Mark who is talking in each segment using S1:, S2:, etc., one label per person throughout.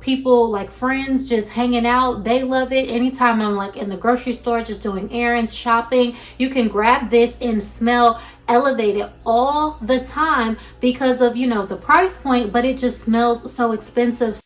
S1: People, like friends just hanging out, they love it. Anytime I'm like in the grocery store just doing errands, shopping, you can grab this and smell elevated all the time because of, you know, the price point, but it just smells so expensive.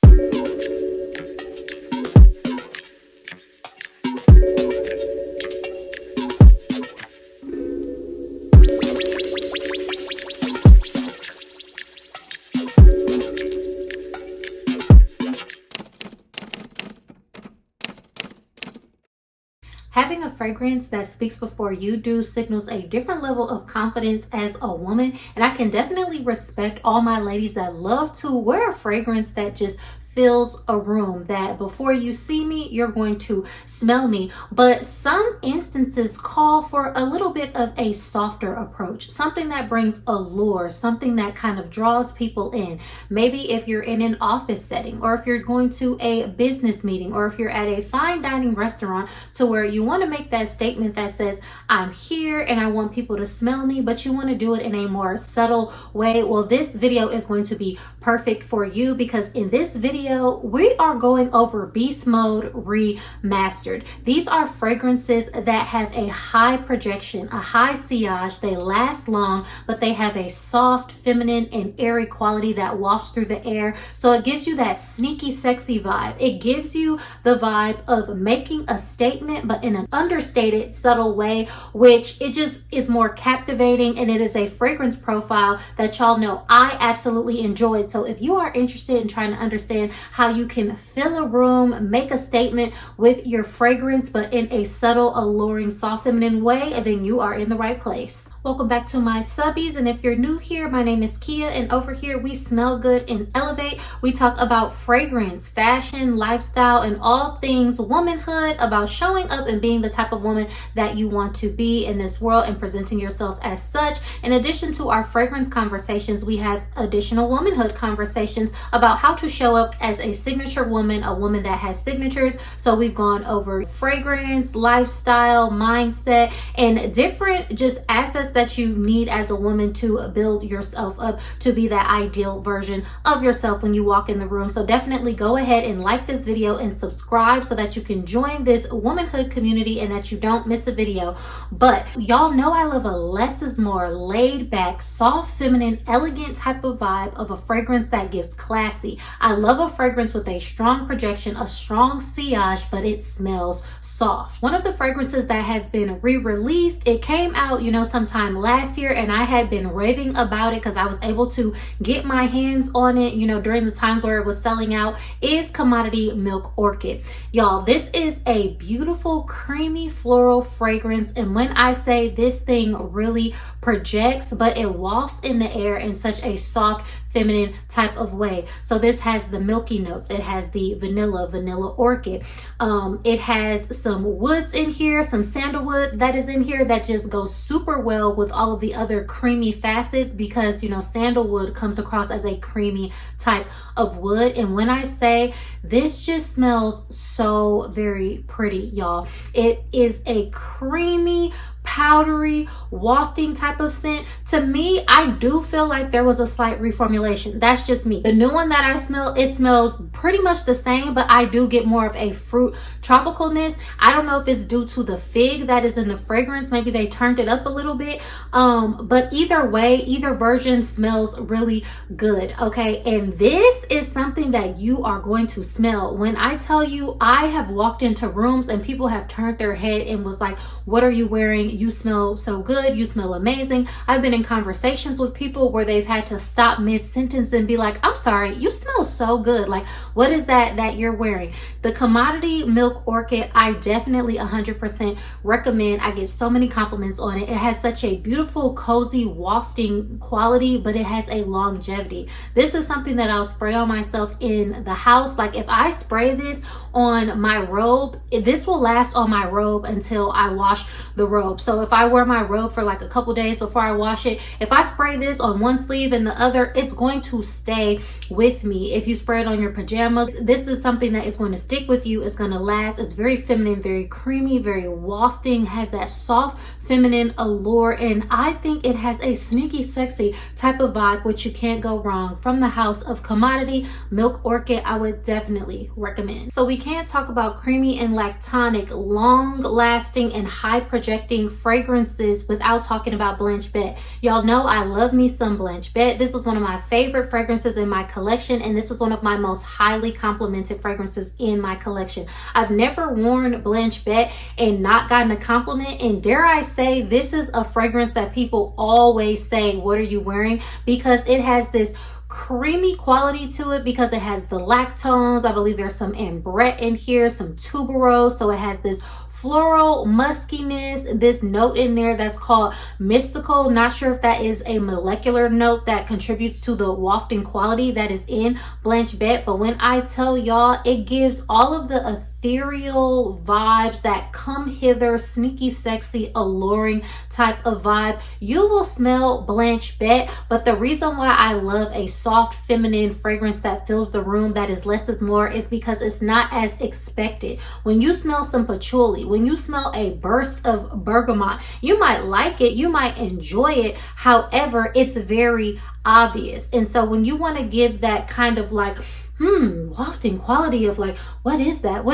S1: Having a fragrance that speaks before you do signals a different level of confidence as a woman, and I can definitely respect all my ladies that love to wear a fragrance that just fills a room, that before you see me, you're going to smell me. But some instances call for a little bit of a softer approach, something that brings allure, something that kind of draws people in. Maybe if you're in an office setting, or if you're going to a business meeting, or if you're at a fine dining restaurant, to where you want to make that statement that says, I'm here and I want people to smell me, but you want to do it in a more subtle way. Well, this video is going to be perfect for you, because in this video we are going over Beast Mode Remastered. These are fragrances that have a high projection, a high sillage. They last long, but they have a soft, feminine, and airy quality that wafts through the air. So it gives you that sneaky, sexy vibe. It gives you the vibe of making a statement, but in an understated, subtle way, which it just is more captivating, and it is a fragrance profile that y'all know I absolutely enjoyed. So if you are interested in trying to understand how you can fill a room, make a statement with your fragrance, but in a subtle, alluring, soft, feminine way, then you are in the right place. Welcome back to my subbies, and if you're new here, my name is Kiya, and over here we smell good and elevate. We talk about fragrance, fashion, lifestyle, and all things womanhood, about showing up and being the type of woman that you want to be in this world and presenting yourself as such. In addition to our fragrance conversations, we have additional womanhood conversations about how to show up as a signature woman, a woman that has signatures. So we've gone over fragrance, lifestyle, mindset, and different just assets that you need as a woman to build yourself up to be that ideal version of yourself when you walk in the room. So definitely go ahead and like this video and subscribe so that you can join this womanhood community and that you don't miss a video. But y'all know I love a less is more, laid back, soft, feminine, elegant type of vibe of a fragrance that gives classy. I love a fragrance with a strong projection, a strong sillage, but it smells soft. One of the fragrances that has been re-released, it came out, you know, sometime last year, and I had been raving about it because I was able to get my hands on it, you know, during the times where it was selling out, is Commodity Milk Orchid. Y'all, this is a beautiful, creamy, floral fragrance, and when I say this thing really projects, but it wafts in the air in such a soft, feminine type of way. So this has the milky notes, it has the vanilla orchid, it has some woods in here, some sandalwood that is in here that just goes super well with all of the other creamy facets, because you know sandalwood comes across as a creamy type of wood. And when I say this just smells so very pretty, y'all, it is a creamy, powdery, wafting type of scent. To me, I do feel like there was a slight reformulation. That's just me. The new one that I smell, it smells pretty much the same, but I do get more of a fruit tropicalness. I don't know if it's due to the fig that is in the fragrance. Maybe they turned it up a little bit. But either way, either version smells really good. Okay. And this is something that you are going to smell. When I tell you, I have walked into rooms and people have turned their head and was like, what are you wearing? You smell so good. You smell amazing. I've been in conversations with people where they've had to stop mid-sentence and be like, I'm sorry, you smell so good. Like, what is that you're wearing? The Commodity Milk Orchid, I definitely 100% recommend. I get so many compliments on it. It has such a beautiful, cozy, wafting quality, but it has a longevity. This is something that I'll spray on myself in the house. Like if I spray this on my robe, this will last on my robe until I wash the robe. So if I wear my robe for like a couple days before I wash it, if I spray this on one sleeve and the other, it's going to stay with me. If you spray it on your pajamas, this is something that is going to stick with you. It's going to last. It's very feminine, very creamy, very wafting, has that soft feminine allure, and I think it has a sneaky sexy type of vibe, which you can't go wrong. From the house of Commodity Milk Orchid, I would definitely recommend. So we can't talk about creamy and lactonic, long lasting and high projecting fragrances without talking about Blanche Bette. Y'all know I love me some Blanche Bette. This is one of my favorite fragrances in my collection, and this is one of my most highly complimented fragrances in my collection. I've never worn Blanche Bette and not gotten a compliment, and dare I say, this is a fragrance that people always say, what are you wearing? Because it has this creamy quality to it, because it has the lactones. I believe there's some ambrette in here, some tuberose, so it has this floral muskiness, this note in there that's called mystical. Not sure if that is a molecular note that contributes to the wafting quality that is in Blanche Bette, but when I tell y'all, it gives all of the ethereal vibes that come hither, sneaky, sexy, alluring type of vibe. You will smell Blanche Bette, but the reason why I love a soft feminine fragrance that fills the room, that is less is more, is because it's not as expected. When you smell some patchouli, when you smell a burst of bergamot, you might like it, you might enjoy it. However, it's very obvious. And so when you want to give that kind of like wafting quality of like, what is that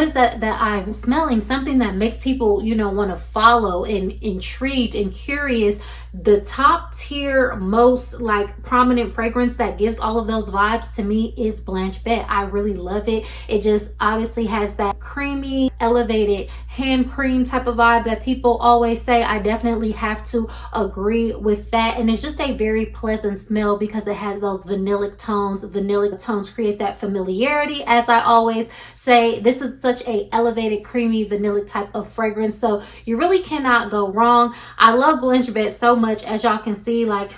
S1: that I'm smelling, something that makes people, you know, want to follow and intrigued and curious, the top tier, most like prominent fragrance that gives all of those vibes to me is Blanche Bette. I really love it. It just obviously has that creamy, elevated hand cream type of vibe that people always say. I definitely have to agree with that, and it's just a very pleasant smell because it has those vanillic tones. Vanillic tones create that familiarity, as I always say. This is such a elevated, creamy, vanillic type of fragrance, so you really cannot go wrong. I love Blanche Bette so much, as y'all can see. Like,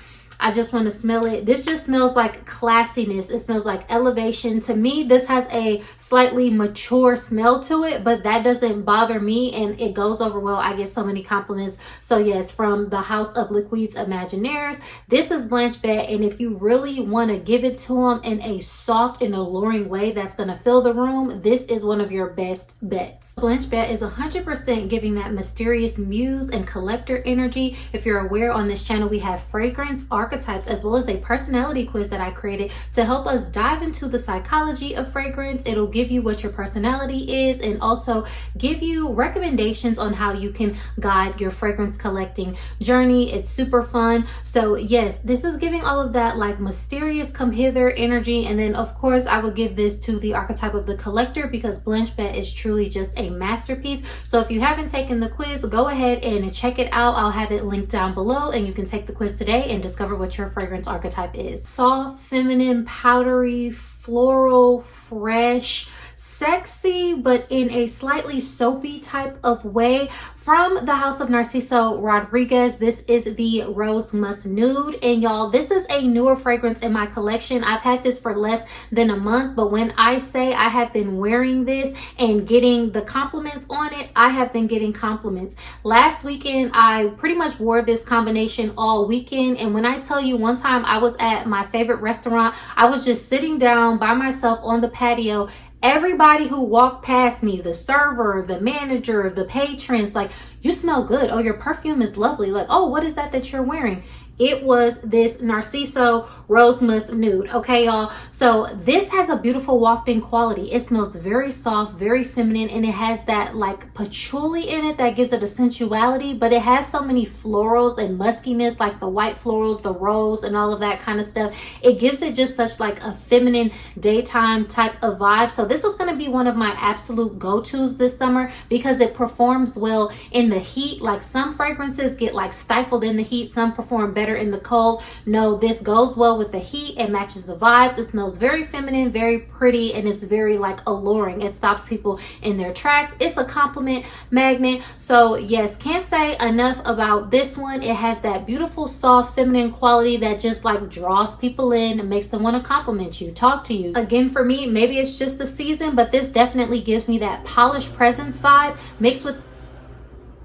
S1: I just want to smell it. This just smells like classiness. It smells like elevation. To me, this has a slightly mature smell to it, but that doesn't bother me, and it goes over well. I get so many compliments. So yes, from the House of Liquids Imaginaires, this is Blanche Bette, and if you really want to give it to them in a soft and alluring way that's going to fill the room, this is one of your best bets. Blanche Bette is 100% giving that mysterious muse and collector energy. If you're aware, on this channel we have fragrance archetypes as well as a personality quiz that I created to help us dive into the psychology of fragrance. It'll give you what your personality is and also give you recommendations on how you can guide your fragrance collecting journey. It's super fun. So yes, this is giving all of that like mysterious come hither energy, and then of course I would give this to the archetype of the collector because Blanche Bette is truly just a masterpiece. So if you haven't taken the quiz, go ahead and check it out. I'll have it linked down below, and you can take the quiz today and discover what your fragrance archetype is. Soft, feminine, powdery, floral, fresh, sexy, but in a slightly soapy type of way. From the House of Narciso Rodriguez, this is the Rose Musk Nude, and y'all, this is a newer fragrance in my collection. I've had this for less than a month, but when I say I have been wearing this and getting the compliments on it, I have been getting compliments. Last weekend, I pretty much wore this combination all weekend, and when I tell you, one time I was at my favorite restaurant, I was just sitting down by myself on the patio. Everybody who walked past me, the server, the manager, the patrons, like, you smell good. Oh, your perfume is lovely. Like, oh, what is that you're wearing? It was this Narciso Rose Musk Nude. Okay, y'all. So this has a beautiful wafting quality. It smells very soft, very feminine, and it has that like patchouli in it that gives it a sensuality, but it has so many florals and muskiness, like the white florals, the rose, and all of that kind of stuff. It gives it just such like a feminine daytime type of vibe. So this is going to be one of my absolute go-tos this summer because it performs well in the heat. Like, some fragrances get like stifled in the heat, some perform better in the cold. No, this goes well with the heat. It matches the vibes. It smells very feminine, very pretty, and it's very like alluring. It stops people in their tracks. It's a compliment magnet. So yes, can't say enough about this one. It has that beautiful soft feminine quality that just like draws people in and makes them want to compliment you, talk to you. Again, for me, maybe it's just the season, but this definitely gives me that polished presence vibe mixed with,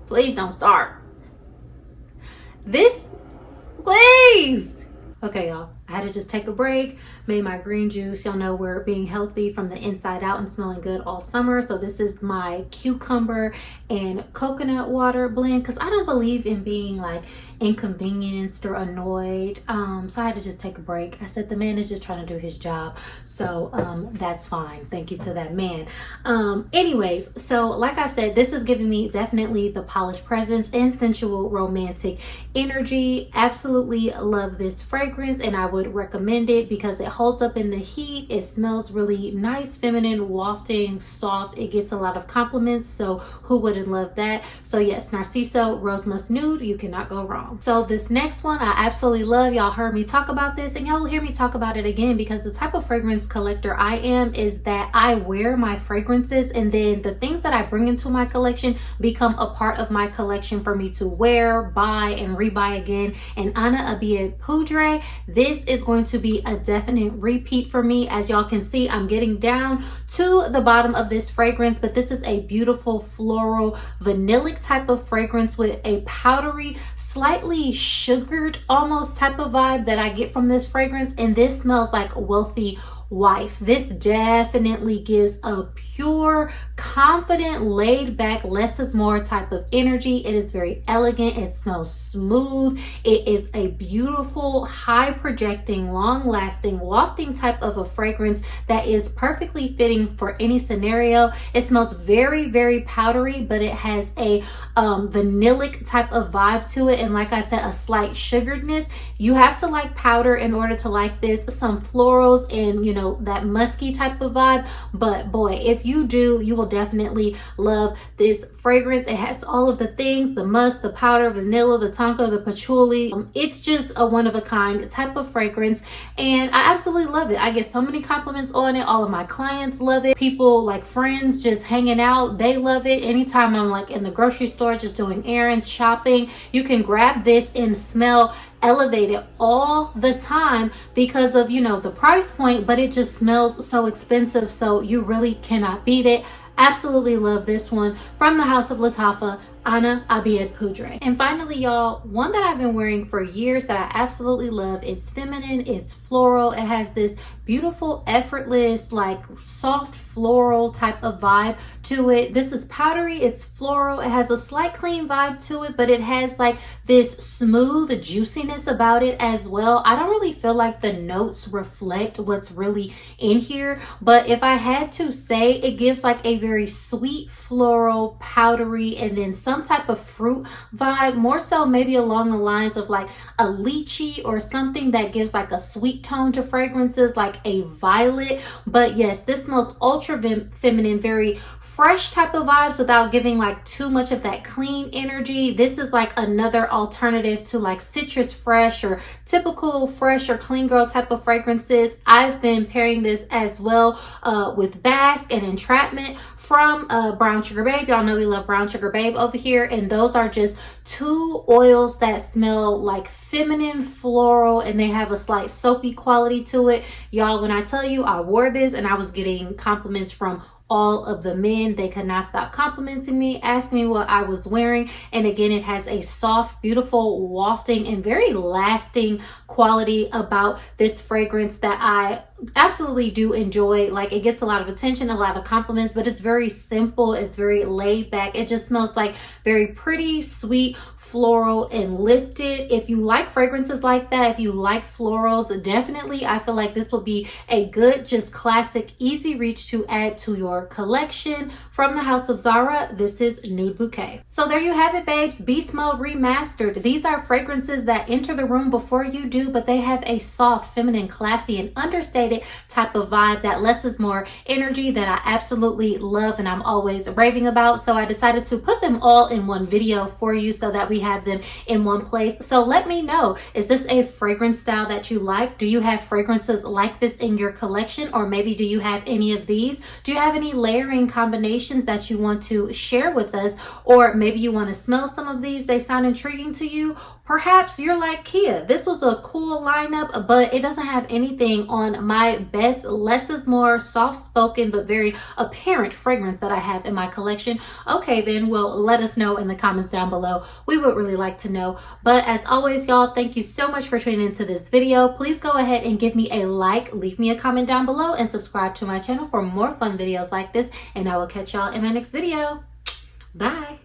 S1: please don't start. This, please. Okay, y'all, I had to just take a break, made my green juice. Y'all know we're being healthy from the inside out and smelling good all summer. So this is my cucumber and coconut water blend, because I don't believe in being like inconvenienced or annoyed. So I had to just take a break. I said the man is just trying to do his job. So that's fine. Thank you to that man. Anyways, so like I said, this is giving me definitely the polished presence and sensual romantic energy. Absolutely love this fragrance, and I would recommend it because it holds up in the heat. It smells really nice, feminine, wafting, soft. It gets a lot of compliments, so who wouldn't love that? So yes, Narciso Rose Musk Nude, you cannot go wrong. So this next one I absolutely love. Y'all heard me talk about this, and y'all will hear me talk about it again, because the type of fragrance collector I am is that I wear my fragrances, and then the things that I bring into my collection become a part of my collection for me to wear, buy, and rebuy again. And Anna Abiyed Poudre, this is going to be a definite repeat for me. As y'all can see, I'm getting down to the bottom of this fragrance, but this is a beautiful floral vanillic type of fragrance with a powdery, slightly sugared almost type of vibe that I get from this fragrance. And this smells like wealthy wife. This definitely gives a pure, confident, laid back, less is more type of energy. It is very elegant. It smells smooth. It is a beautiful, high projecting, long lasting, wafting type of a fragrance that is perfectly fitting for any scenario. It smells very, very powdery, but it has a vanillic type of vibe to it. And like I said, a slight sugaredness. You have to like powder in order to like this. Some florals and, you know, that musky type of vibe. But boy, if you do, you will definitely love this fragrance. It has all of the things: the musk, the powder, vanilla, the tonka, the patchouli. It's just a one of a kind type of fragrance, and I absolutely love it. I get so many compliments on it. All of my clients love it. People, like friends just hanging out, they love it. Anytime I'm like in the grocery store just doing errands, shopping, you can grab this and smell elevated all the time because of, you know, the price point, but it just smells so expensive, so you really cannot beat it. Absolutely love this one from the House of Lattafa, Anna Abiyed Poudre. And finally, y'all, one that I've been wearing for years that I absolutely love. It's feminine, it's floral, it has this beautiful, effortless, like soft floral type of vibe to it. This is powdery, it's floral, it has a slight clean vibe to it, but it has like this smooth juiciness about it as well. I don't really feel like the notes reflect what's really in here, but if I had to say, it gives like a very sweet floral, powdery, and then some type of fruit vibe, more so maybe along the lines of like a lychee or something that gives like a sweet tone to fragrances, like a violet. But yes, this smells ultra feminine, very fresh type of vibes without giving like too much of that clean energy. This is like another alternative to like citrus fresh or typical fresh or clean girl type of fragrances. I've been pairing this as well with Basque and Entrapment from Brown Sugar Babe. Y'all know we love Brown Sugar Babe over here, and those are just two oils that smell like feminine floral, and they have a slight soapy quality to it. Y'all, when I tell you I wore this and I was getting compliments from all of the men, they could not stop complimenting me, asking me what I was wearing. And again, it has a soft, beautiful, wafting, and very lasting quality about this fragrance that I absolutely do enjoy. Like, it gets a lot of attention, a lot of compliments, but it's very simple, it's very laid back. It just smells like very pretty, sweet, floral, and lifted. If you like fragrances like that, if you like florals, definitely I feel like this will be a good, just classic, easy reach to add to your collection. From the House of Zara, this is Nude Bouquet. So there you have it, babes. Beast Mode Remastered. These are fragrances that enter the room before you do, but they have a soft, feminine, classy, and understated type of vibe, that less is more energy that I absolutely love and I'm always raving about. So I decided to put them all in one video for you so that we have them in one place. So let me know, is this a fragrance style that you like? Do you have fragrances like this in your collection? Or maybe do you have any of these? Do you have any layering combinations that you want to share with us? Or maybe you want to smell some of these, they sound intriguing to you? Perhaps you're like Kiya. This was a cool lineup, but it doesn't have anything on my best, less is more, soft-spoken, but very apparent fragrance that I have in my collection. Okay, then, well, let us know in the comments down below. We would really like to know. But as always, y'all, thank you so much for tuning into this video. Please go ahead and give me a like, leave me a comment down below, and subscribe to my channel for more fun videos like this. And I will catch y'all in my next video. Bye.